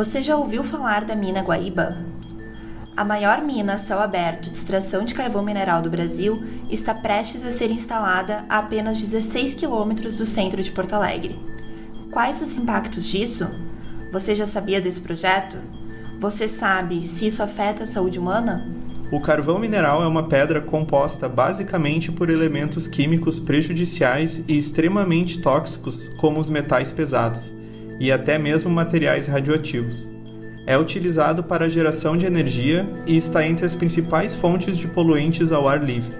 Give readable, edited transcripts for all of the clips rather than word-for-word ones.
Você já ouviu falar da mina Guaíba? A maior mina a céu aberto de extração de carvão mineral do Brasil está prestes a ser instalada a apenas 16 quilômetros do centro de Porto Alegre. Quais os impactos disso? Você já sabia desse projeto? Você sabe se isso afeta a saúde humana? O carvão mineral é uma pedra composta basicamente por elementos químicos prejudiciais e extremamente tóxicos, como os metais pesados, e até mesmo materiais radioativos. É utilizado para a geração de energia e está entre as principais fontes de poluentes ao ar livre.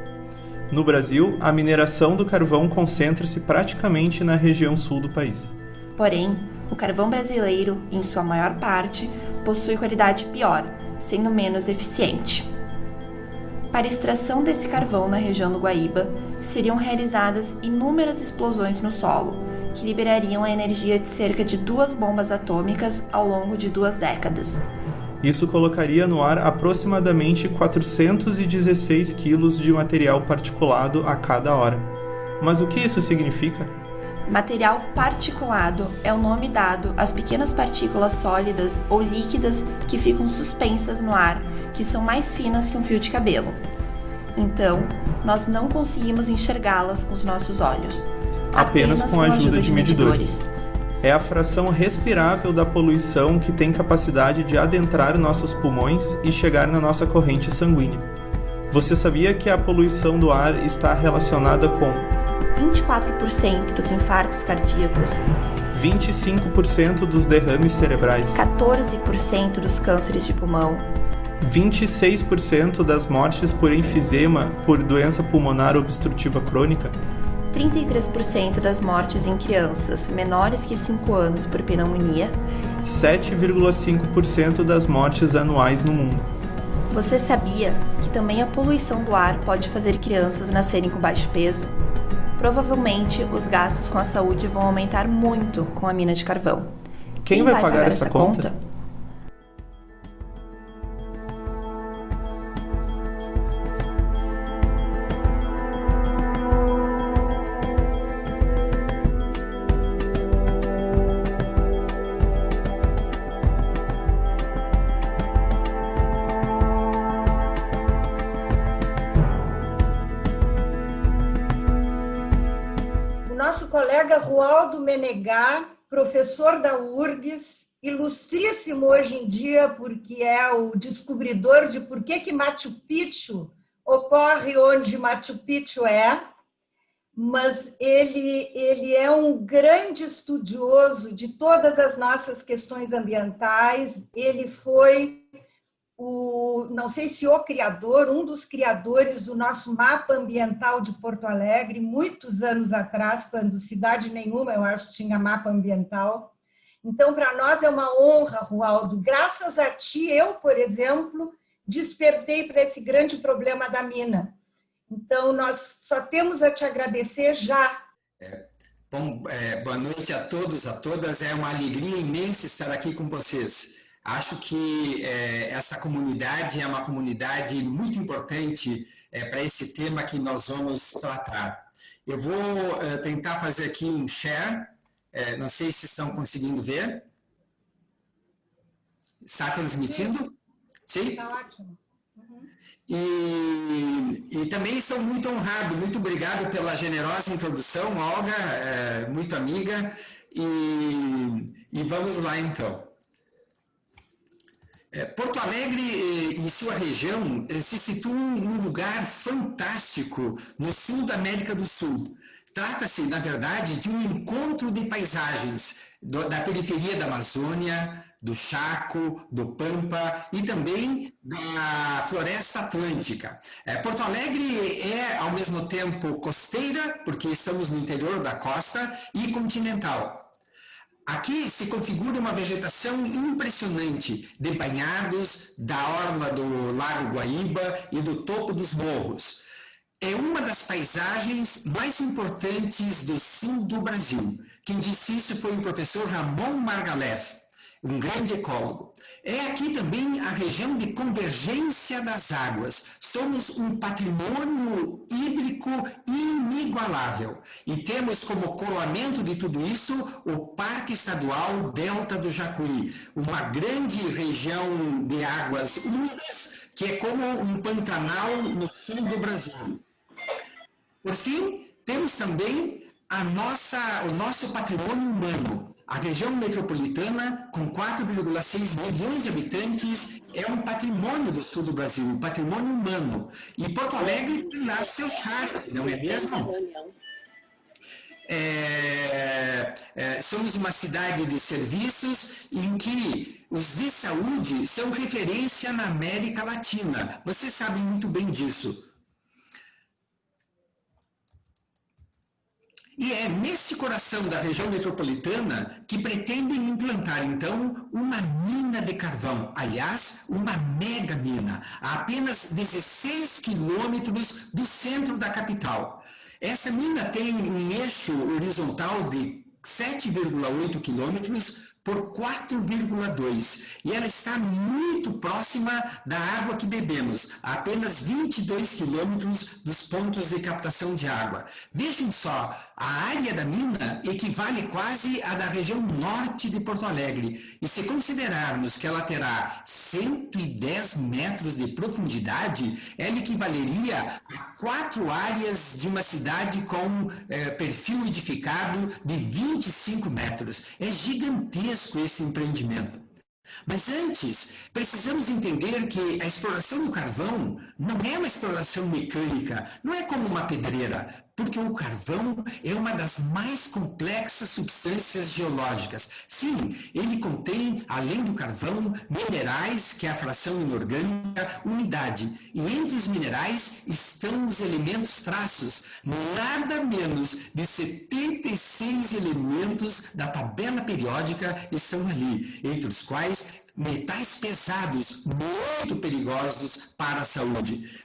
No Brasil, a mineração do carvão concentra-se praticamente na região sul do país. Porém, o carvão brasileiro, em sua maior parte, possui qualidade pior, sendo menos eficiente. Para a extração desse carvão na região do Guaíba, seriam realizadas inúmeras explosões no solo, que liberariam a energia de cerca de 2 bombas atômicas ao longo de 2 décadas. Isso colocaria no ar aproximadamente 416 quilos de material particulado a cada hora. Mas o que isso significa? Material particulado é o nome dado às pequenas partículas sólidas ou líquidas que ficam suspensas no ar, que são mais finas que um fio de cabelo. Então, nós não conseguimos enxergá-las com os nossos olhos. Apenas com a ajuda de medidores. É a fração respirável da poluição que tem capacidade de adentrar nossos pulmões e chegar na nossa corrente sanguínea. Você sabia que a poluição do ar está relacionada com 24% dos infartos cardíacos, 25% dos derrames cerebrais, 14% dos cânceres de pulmão, 26% das mortes por enfisema por doença pulmonar obstrutiva crônica, 33% das mortes em crianças menores que 5 anos por pneumonia, 7,5% das mortes anuais no mundo. Você sabia que também a poluição do ar pode fazer crianças nascerem com baixo peso? Provavelmente, os gastos com a saúde vão aumentar muito com a mina de carvão. Quem vai pagar essa conta? Nosso colega Rualdo Menegar, professor da URGS, ilustríssimo hoje em dia porque é o descobridor de por que Machu Picchu ocorre onde Machu Picchu é, mas ele é um grande estudioso de todas as nossas questões ambientais. Ele foi não sei se o criador, um dos criadores do nosso mapa ambiental de Porto Alegre, muitos anos atrás, quando cidade nenhuma, eu acho, tinha mapa ambiental. Então, para nós é uma honra, Rualdo. Graças a ti, eu, por exemplo, despertei para esse grande problema da mina. Então, nós só temos a te agradecer já. Boa noite a todos, a todas. É uma alegria imensa estar aqui com vocês. Acho que essa comunidade é uma comunidade muito importante para esse tema que nós vamos tratar. Eu vou tentar fazer aqui um share, não sei se estão conseguindo ver. Está transmitindo? Sim? Está ótimo. Uhum. E também estou muito honrado, muito obrigado pela generosa introdução, Olga, muito amiga, e vamos lá então. Porto Alegre e sua região se situam num lugar fantástico no sul da América do Sul. Trata-se, na verdade, de um encontro de paisagens da periferia da Amazônia, do Chaco, do Pampa e também da Floresta Atlântica. Porto Alegre é, ao mesmo tempo, costeira, porque estamos no interior da costa, e continental. Aqui se configura uma vegetação impressionante de banhados, da orla do Lago Guaíba e do topo dos morros. É uma das paisagens mais importantes do sul do Brasil. Quem disse isso foi o professor Ramon Margalef, um grande ecólogo. É aqui também a região de convergência das águas. Somos um patrimônio hídrico inigualável. inigualável. E temos como coroamento de tudo isso o Parque Estadual Delta do Jacuí, uma grande região de águas úmidas, que é como um pantanal no sul do Brasil. Por fim, temos também o nosso patrimônio humano. A região metropolitana, com 4,6 milhões de habitantes, é um patrimônio do sul do Brasil, um patrimônio humano. E Porto Alegre tem lá seus raros, não é mesmo? Somos uma cidade de serviços em que os de saúde são referência na América Latina. Vocês sabem muito bem disso. E é nesse coração da região metropolitana que pretendem implantar, então, uma mina de carvão. Aliás, uma mega mina, a apenas 16 quilômetros do centro da capital. Essa mina tem um eixo horizontal de 7,8 quilômetros por 4,2 e ela está muito próxima da água que bebemos, a apenas 22 quilômetros dos pontos de captação de água. Vejam só, a área da mina equivale quase à da região norte de Porto Alegre, e se considerarmos que ela terá 110 metros de profundidade, ela equivaleria a 4 áreas de uma cidade com perfil edificado de 25 metros. É gigantesco esse empreendimento. Mas antes, precisamos entender que a exploração do carvão não é uma exploração mecânica, não é como uma pedreira, porque o carvão é uma das mais complexas substâncias geológicas. Sim, ele contém, além do carvão, minerais, que é a fração inorgânica, umidade. E entre os minerais estão os elementos traços, nada menos de 76 elementos da tabela periódica estão ali, entre os quais metais pesados, muito perigosos para a saúde.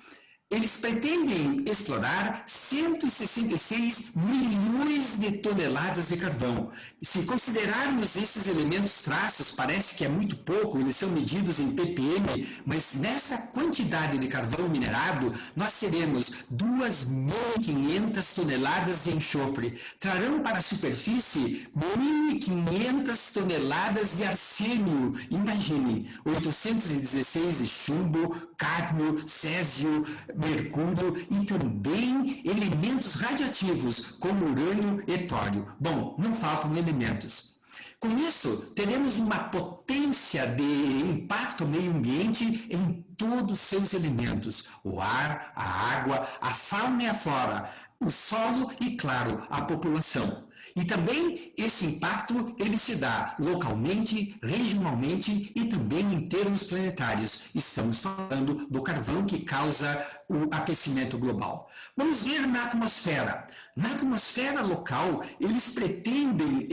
Eles pretendem explorar 166 milhões de toneladas de carvão. Se considerarmos esses elementos traços, parece que é muito pouco, eles são medidos em ppm, mas nessa quantidade de carvão minerado, nós teremos 2.500 toneladas de enxofre. Trarão para a superfície 1.500 toneladas de arsênio. Imaginem, 816 de chumbo, cádmio, césio, mercúrio e também elementos radioativos, como urânio e tório. Bom, não faltam elementos. Com isso, teremos uma potência de impacto ao meio ambiente em todos os seus elementos: o ar, a água, a fauna e a flora, o solo e, claro, a população. E também esse impacto ele se dá localmente, regionalmente e também em termos planetários. Estamos falando do carvão que causa o aquecimento global. Vamos ver na atmosfera. Na atmosfera local, eles pretendem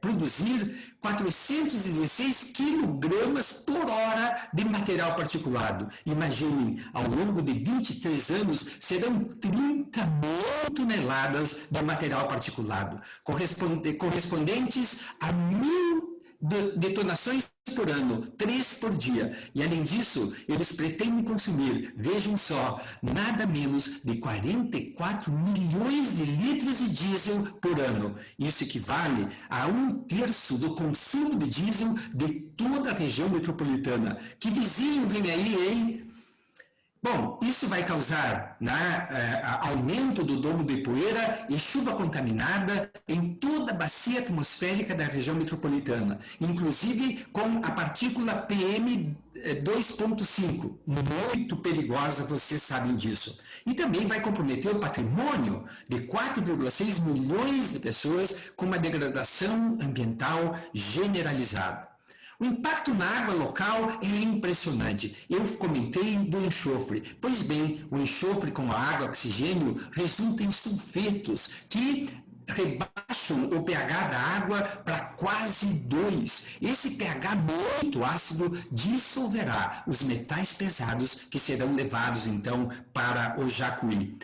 produzir 416 quilogramas por hora de material particulado. Imaginem, ao longo de 23 anos, serão 30 mil toneladas de material particulado, correspondentes a 1.000 detonações por ano, 3 por dia. E além disso, eles pretendem consumir, vejam só, nada menos de 44 milhões de litros de diesel por ano. Isso equivale a 1/3 do consumo de diesel de toda a região metropolitana. Que vizinho vem aí, hein? Bom, isso vai causar aumento do domo de poeira e chuva contaminada em toda a bacia atmosférica da região metropolitana, inclusive com a partícula PM2.5, muito perigosa, vocês sabem disso. E também vai comprometer o patrimônio de 4,6 milhões de pessoas com uma degradação ambiental generalizada. O impacto na água local é impressionante. Eu comentei do enxofre. Pois bem, o enxofre com a água oxigênio resulta em sulfetos que rebaixam o pH da água para quase 2. Esse pH muito ácido dissolverá os metais pesados que serão levados então para o Jacuí.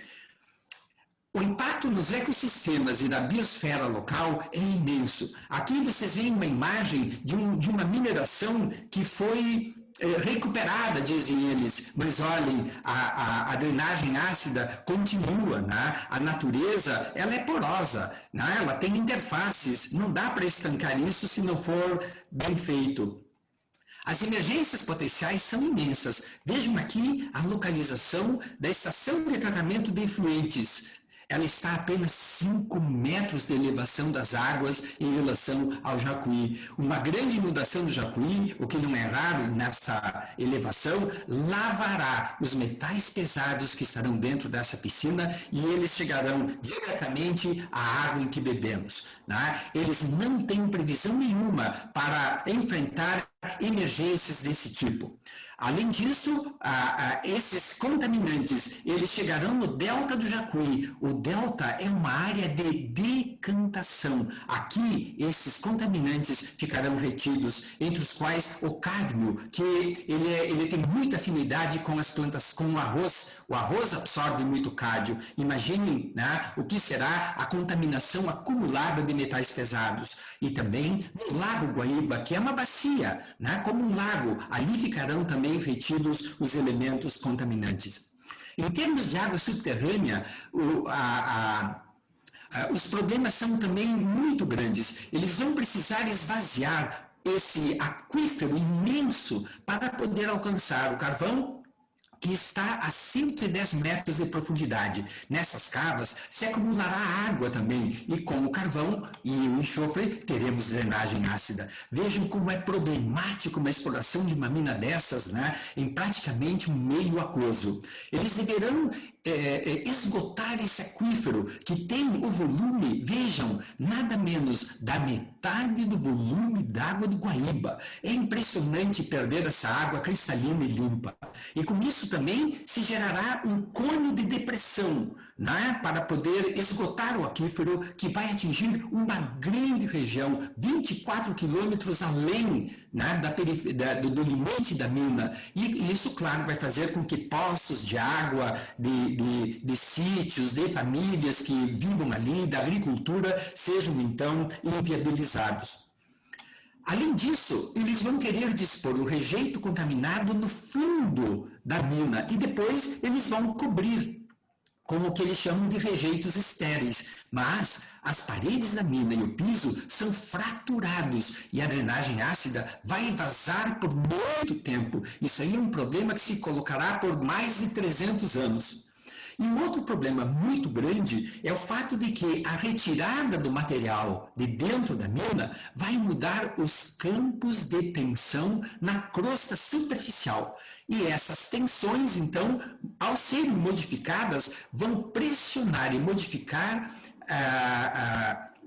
O impacto nos ecossistemas e na biosfera local é imenso. Aqui vocês veem uma imagem de uma mineração que foi recuperada, dizem eles, mas olhem, a drenagem ácida continua, né? A natureza, ela é porosa, né? Ela tem interfaces, não dá para estancar isso se não for bem feito. As emergências potenciais são imensas. Vejam aqui a localização da estação de tratamento de efluentes. Ela está a apenas 5 metros de elevação das águas em relação ao Jacuí. Uma grande inundação do Jacuí, o que não é raro nessa elevação, lavará os metais pesados que estarão dentro dessa piscina e eles chegarão diretamente à água em que bebemos, né? Eles não têm previsão nenhuma para enfrentar emergências desse tipo. Além disso, esses contaminantes, eles chegarão no delta do Jacuí. O delta é uma área de decantação. Aqui, esses contaminantes ficarão retidos, entre os quais o cádmio, que ele tem muita afinidade com as plantas, com o arroz. O arroz absorve muito cádmio. Imaginem, né, o que será a contaminação acumulada de metais pesados. E também no Lago Guaíba, que é uma bacia, né, como um lago, ali ficarão também retidos os elementos contaminantes. Em termos de água subterrânea, os problemas são também muito grandes. Eles vão precisar esvaziar esse aquífero imenso para poder alcançar o carvão, que está a 110 metros de profundidade. Nessas cavas se acumulará água também, e com o carvão e o enxofre teremos drenagem ácida. Vejam como é problemático uma exploração de uma mina dessas, né, em praticamente um meio aquoso. Eles deverão esgotar esse aquífero, que tem o volume, vejam, nada menos da metade do volume d'água do Guaíba. É impressionante perder essa água cristalina e limpa. E com isso também se gerará um cone de depressão, né, para poder esgotar o aquífero, que vai atingir uma grande região, 24 quilômetros além, né, do limite da mina. E isso, claro, vai fazer com que poços de água, de sítios, de famílias que vivam ali, da agricultura, sejam então inviabilizados. Além disso, eles vão querer dispor o rejeito contaminado no fundo da mina e depois eles vão cobrir com o que eles chamam de rejeitos estéreis. Mas as paredes da mina e o piso são fraturados e a drenagem ácida vai vazar por muito tempo. Isso aí é um problema que se colocará por mais de 300 anos. E um outro problema muito grande é o fato de que a retirada do material de dentro da mina vai mudar os campos de tensão na crosta superficial. E essas tensões, então, ao serem modificadas, vão pressionar e modificar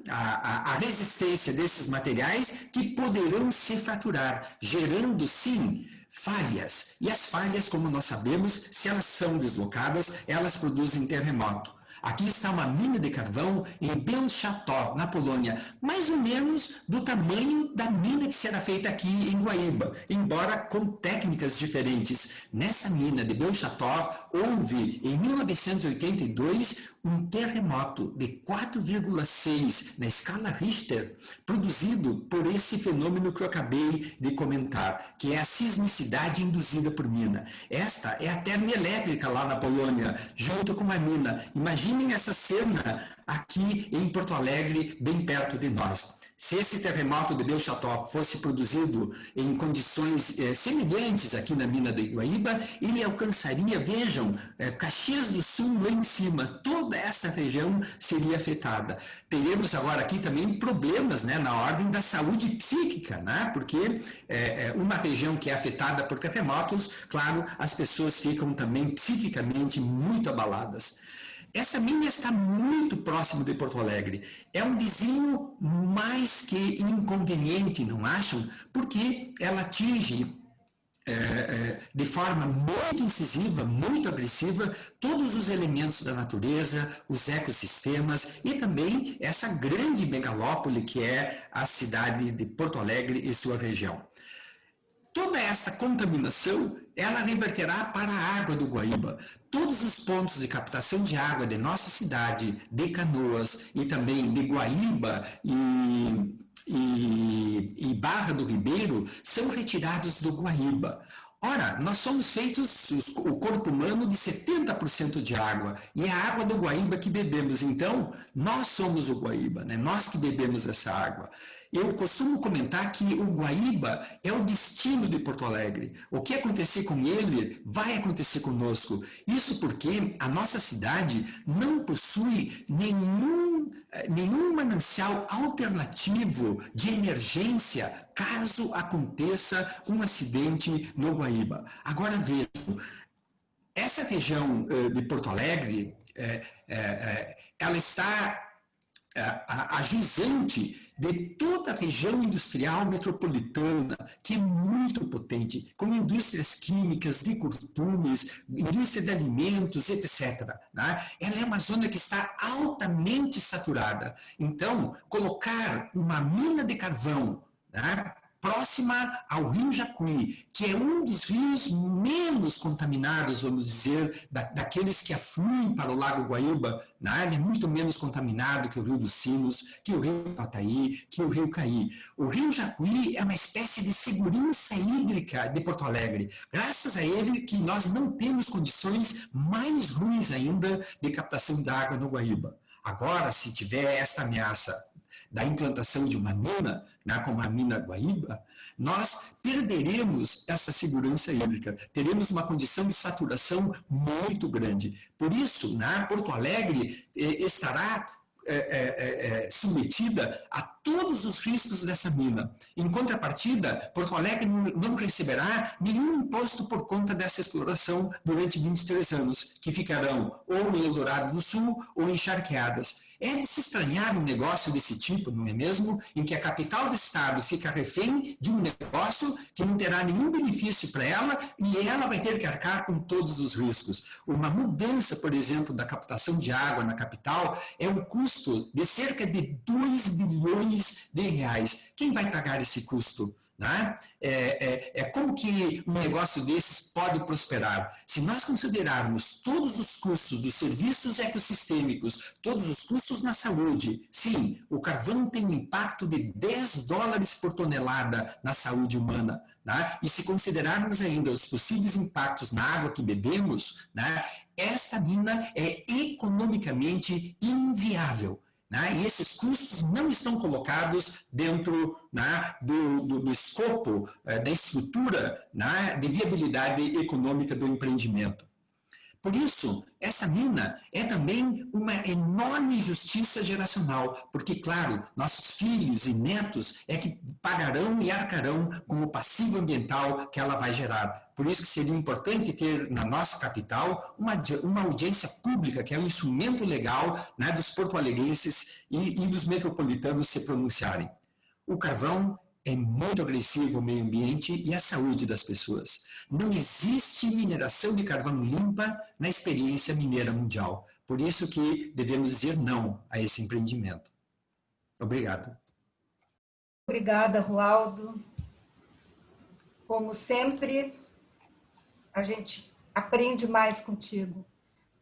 a resistência desses materiais, que poderão se fraturar, gerando, sim, falhas. E as falhas, como nós sabemos, se elas são deslocadas, elas produzem terremoto. Aqui está uma mina de carvão em Bełchatów, na Polônia, mais ou menos do tamanho da mina que será feita aqui em Guaíba, embora com técnicas diferentes. Nessa mina de Bełchatów, houve, em 1982, um terremoto de 4,6 na escala Richter, produzido por esse fenômeno que eu acabei de comentar, que é a sismicidade induzida por mina. Esta é a termoelétrica lá na Polônia, junto com a mina. Imaginem essa cena aqui em Porto Alegre, bem perto de nós. Se esse terremoto de Bełchatów fosse produzido em condições semelhantes aqui na mina de Guaíba, ele alcançaria, vejam, Caxias do Sul lá em cima, toda essa região seria afetada. Teremos agora aqui também problemas, né, na ordem da saúde psíquica, né, porque uma região que é afetada por terremotos, claro, as pessoas ficam também psiquicamente muito abaladas. Essa mina está muito próximo de Porto Alegre. É um vizinho mais que inconveniente, não acham? Porque ela atinge de forma muito incisiva, muito agressiva, todos os elementos da natureza, os ecossistemas e também essa grande megalópole que é a cidade de Porto Alegre e sua região. Toda essa contaminação, ela reverterá para a água do Guaíba. Todos os pontos de captação de água de nossa cidade, de Canoas e também de Guaíba e Barra do Ribeiro são retirados do Guaíba. Ora, nós somos feitos, o corpo humano, de 70% de água, e é a água do Guaíba que bebemos. Então, nós somos o Guaíba, né? Nós que bebemos essa água. Eu costumo comentar que o Guaíba é o destino de Porto Alegre. O que acontecer com ele, vai acontecer conosco. Isso porque a nossa cidade não possui nenhum manancial alternativo de emergência caso aconteça um acidente no Guaíba. Agora vejam, essa região de Porto Alegre, ela está a jusante de toda a região industrial metropolitana, que é muito potente, com indústrias químicas, de curtumes, indústria de alimentos, etc. Né? Ela é uma zona que está altamente saturada. Então, colocar uma mina de carvão, né, próxima ao Rio Jacuí, que é um dos rios menos contaminados, vamos dizer, daqueles que afluem para o Lago Guaíba, né? Ele é muito menos contaminado que o Rio dos Sinos, que o Rio Pataí, que o Rio Caí. O Rio Jacuí é uma espécie de segurança hídrica de Porto Alegre. Graças a ele que nós não temos condições mais ruins ainda de captação da água no Guaíba. Agora, se tiver essa ameaça da implantação de uma mina, né, como a mina Guaíba, nós perderemos essa segurança hídrica, teremos uma condição de saturação muito grande. Por isso, né, Porto Alegre estará submetida a todos os riscos dessa mina. Em contrapartida, Porto Alegre não receberá nenhum imposto por conta dessa exploração durante 23 anos, que ficarão ou em Eldorado do Sul ou em Charqueadas. É de se estranhar um negócio desse tipo, não é mesmo? Em que a capital do estado fica refém de um negócio que não terá nenhum benefício para ela e ela vai ter que arcar com todos os riscos. Uma mudança, por exemplo, da captação de água na capital é um custo de cerca de 2 bilhões de reais. Quem vai pagar esse custo? Né? Como que um negócio desses pode prosperar? Se nós considerarmos todos os custos dos serviços ecossistêmicos, todos os custos na saúde, sim, o carvão tem um impacto de $10 por tonelada na saúde humana. Né? E se considerarmos ainda os possíveis impactos na água que bebemos, né, essa mina é economicamente inviável. Né? E esses custos não estão colocados dentro, né, do escopo, da estrutura, né, de viabilidade econômica do empreendimento. Por isso, essa mina é também uma enorme injustiça geracional, porque, claro, nossos filhos e netos é que pagarão e arcarão com o passivo ambiental que ela vai gerar. Por isso que seria importante ter na nossa capital uma audiência pública, que é um instrumento legal, né, dos porto-alegrenses e dos metropolitanos se pronunciarem. O carvão é muito agressivo ao meio ambiente e à saúde das pessoas. Não existe mineração de carvão limpa na experiência mineira mundial. Por isso que devemos dizer não a esse empreendimento. Obrigado. Obrigada, Rualdo. Como sempre, a gente aprende mais contigo.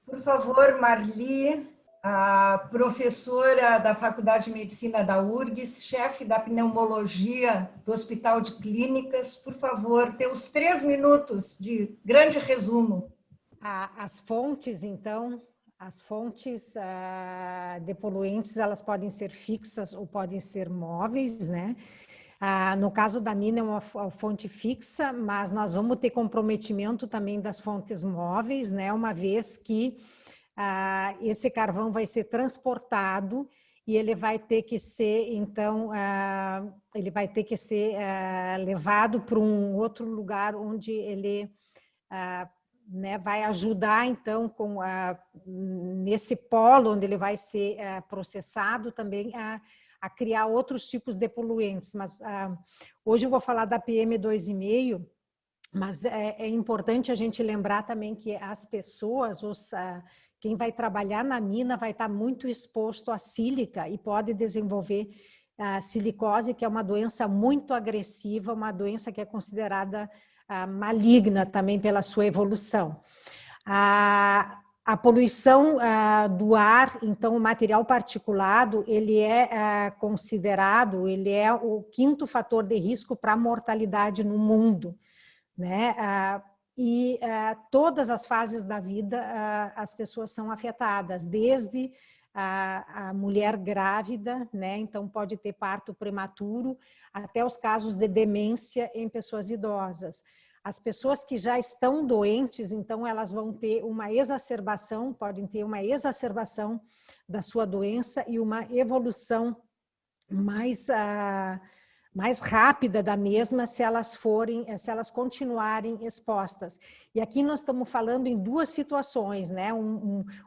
Por favor, Marli, a professora da Faculdade de Medicina da URGS, chefe da pneumologia do Hospital de Clínicas, por favor, teus 3 minutos de grande resumo. As fontes, então, as fontes de poluentes, elas podem ser fixas ou podem ser móveis, né? No caso da mina é uma fonte fixa, mas nós vamos ter comprometimento também das fontes móveis, né? Uma vez que esse carvão vai ser transportado e ele vai ter que ser, então, ele vai ter que ser levado para um outro lugar onde ele né, vai ajudar, então, nesse polo onde ele vai ser processado também a criar outros tipos de poluentes. Mas hoje eu vou falar da PM2,5, mas é importante a gente lembrar também que as pessoas, quem vai trabalhar na mina vai estar muito exposto à sílica e pode desenvolver a silicose, que é uma doença muito agressiva, uma doença que é considerada maligna também pela sua evolução. A poluição do ar, então o material particulado, ele é considerado, ele é o 5º fator de risco para a mortalidade no mundo, né? E todas as fases da vida as pessoas são afetadas, desde a mulher grávida, né? Então pode ter parto prematuro, até os casos de demência em pessoas idosas. As pessoas que já estão doentes, então elas vão ter uma exacerbação, podem ter uma exacerbação da sua doença e uma evolução mais rápida da mesma se elas continuarem expostas. E aqui nós estamos falando em 2 situações, né?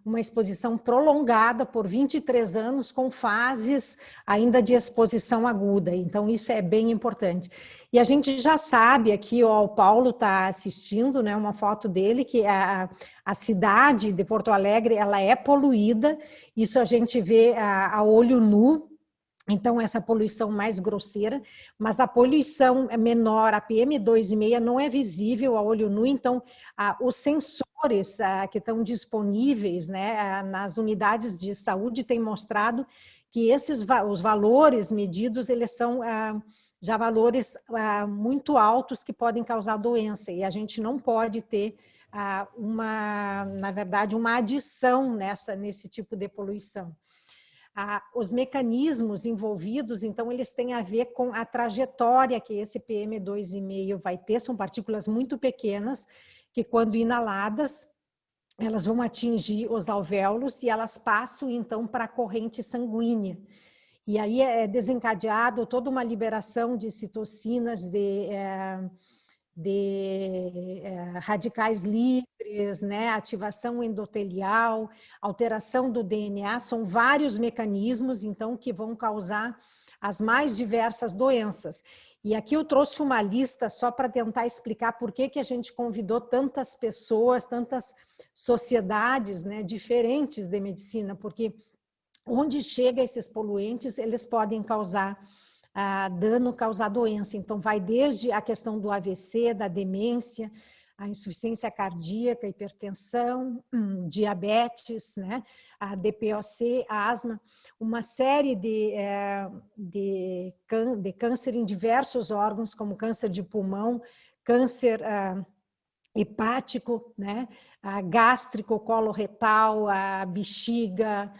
Uma exposição prolongada por 23 anos com fases ainda de exposição aguda. Então isso é bem importante. E a gente já sabe aqui, ó, o Paulo está assistindo, né? Uma foto dele que a cidade de Porto Alegre ela é poluída. Isso a gente vê a olho nu. Então, essa poluição mais grosseira, mas a poluição menor, a PM2,5, não é visível a olho nu. Então, os sensores que estão disponíveis, né, nas unidades de saúde têm mostrado que os valores medidos, eles são já valores muito altos que podem causar doença. E a gente não pode ter, na verdade, uma adição nesse tipo de poluição. Os mecanismos envolvidos, então, eles têm a ver com a trajetória que esse PM2,5 vai ter. São partículas muito pequenas que, quando inaladas, elas vão atingir os alvéolos e elas passam, então, para a corrente sanguínea. E aí é desencadeado toda uma liberação de citocinas, de radicais livres, né? Ativação endotelial, alteração do DNA, são vários mecanismos, então, que vão causar as mais diversas doenças. E aqui eu trouxe uma lista só para tentar explicar por que a gente convidou tantas pessoas, tantas sociedades, né, diferentes de medicina, porque onde chega esses poluentes, eles podem causar dano, causar doença. Então, vai desde a questão do AVC, da demência, a insuficiência cardíaca, hipertensão, diabetes, né? A DPOC, a asma, uma série de câncer em diversos órgãos, como câncer de pulmão, câncer hepático, né? Gástrico, coloretal, bexiga,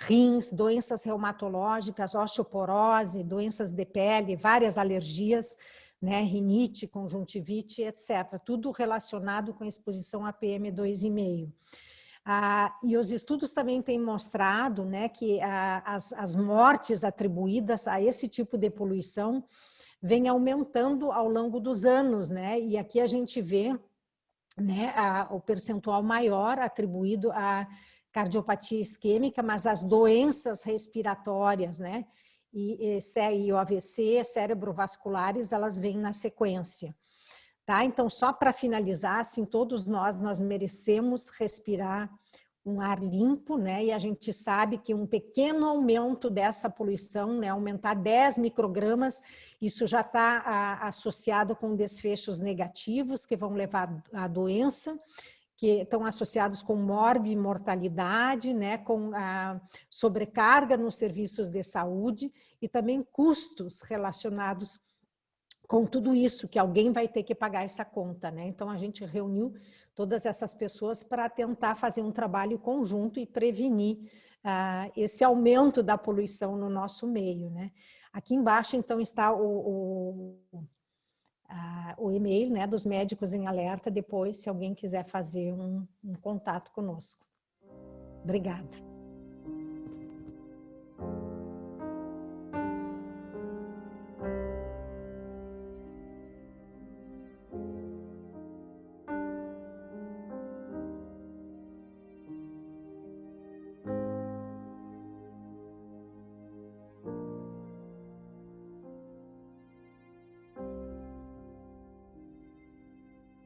rins, doenças reumatológicas, osteoporose, doenças de pele, várias alergias, né, rinite, conjuntivite, etc. Tudo relacionado com a exposição a PM2,5. E os estudos também têm mostrado, né, que as mortes atribuídas a esse tipo de poluição vem aumentando ao longo dos anos, né? E aqui a gente vê, né, o percentual maior atribuído a cardiopatia isquêmica, mas as doenças respiratórias, né, e o AVC, cerebrovasculares, elas vêm na sequência, tá? Então, só para finalizar, assim, todos nós merecemos respirar um ar limpo, né, e a gente sabe que um pequeno aumento dessa poluição, né, aumentar 10 microgramas, isso já está associado com desfechos negativos que vão levar à doença, que estão associados com morbimortalidade, né, com a sobrecarga nos serviços de saúde e também custos relacionados com tudo isso, que alguém vai ter que pagar essa conta, né? Então, a gente reuniu todas essas pessoas para tentar fazer um trabalho conjunto e prevenir esse aumento da poluição no nosso meio, né? Aqui embaixo, então, está o e-mail, né, dos médicos em alerta, depois, se alguém quiser fazer um contato conosco. Obrigada.